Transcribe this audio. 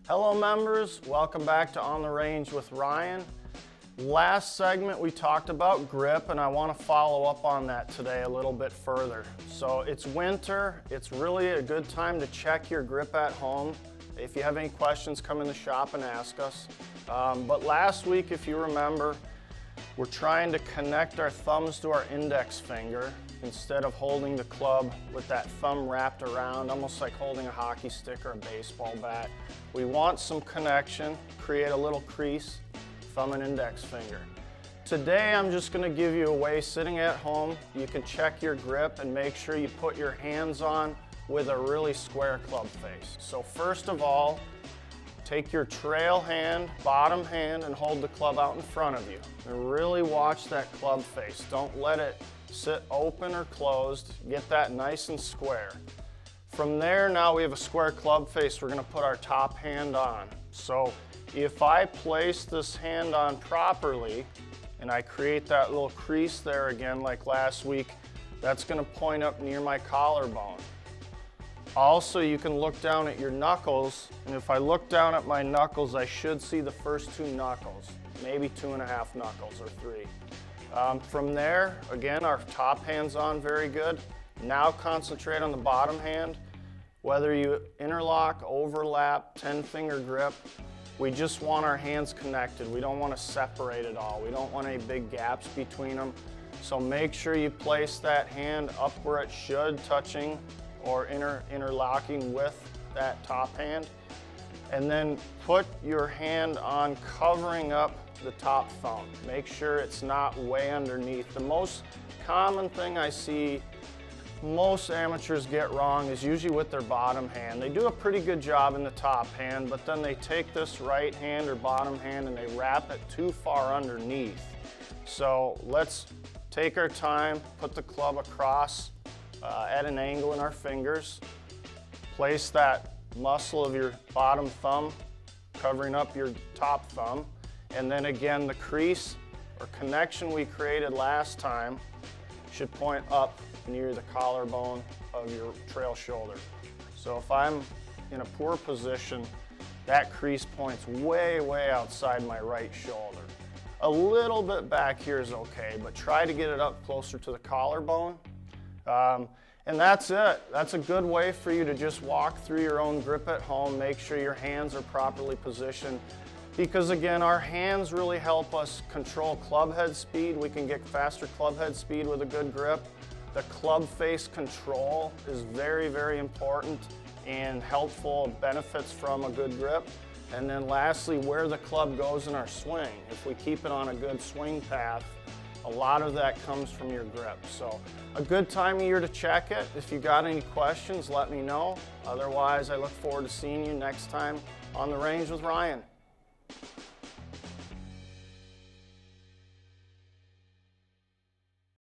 Hello members, welcome back to On the Range with Ryan. Last segment we talked about grip, and I want to follow up on that today a little bit further. So it's winter, it's really a good time to check your grip at home. If you have any questions, come in the shop and ask us. But last week, if you remember, we're trying to connect our thumbs to our index finger instead of holding the club with that thumb wrapped around, almost like holding a hockey stick or a baseball bat. We want some connection, create a little crease, thumb and index finger. Today I'm just going to give you a way, sitting at home, you can check your grip and make sure you put your hands on with a really square club face. So first of all, take your trail hand, bottom hand, and hold the club out in front of you. And really watch that club face. Don't let it sit open or closed. Get that nice and square. From there, now we have a square club face we're going to put our top hand on. So if I place this hand on properly, and I create that little crease there again like last week, that's going to point up near my collarbone. Also, you can look down at your knuckles, and if I look down at my knuckles, I should see the first two knuckles, maybe 2.5 knuckles or 3. From there, again, our top hand's on very good. Now concentrate on the bottom hand. Whether you interlock, overlap, 10-finger grip, we just want our hands connected. We don't want to separate at all. We don't want any big gaps between them. So make sure you place that hand up where it should, touching or interlocking with that top hand. And then put your hand on covering up the top thumb. Make sure it's not way underneath. The most common thing I see most amateurs get wrong is usually with their bottom hand. They do a pretty good job in the top hand, but then they take this right hand or bottom hand and they wrap it too far underneath. So let's take our time, put the club across at an angle in our fingers. Place that muscle of your bottom thumb covering up your top thumb. And then again, the crease or connection we created last time should point up near the collarbone of your trail shoulder. So if I'm in a poor position, that crease points way, way outside my right shoulder. A little bit back here is okay, but try to get it up closer to the collarbone. And that's it. That's a good way for you to just walk through your own grip at home. Make sure your hands are properly positioned, because again, our hands really help us control club head speed. We can get faster club head speed with a good grip. The club face control is very, very important and helpful, benefits from a good grip. And then lastly, where the club goes in our swing. If we keep it on a good swing path, a lot of that comes from your grip. So a good time of year to check it. If you got any questions, let me know. Otherwise, I look forward to seeing you next time on the range with Ryan.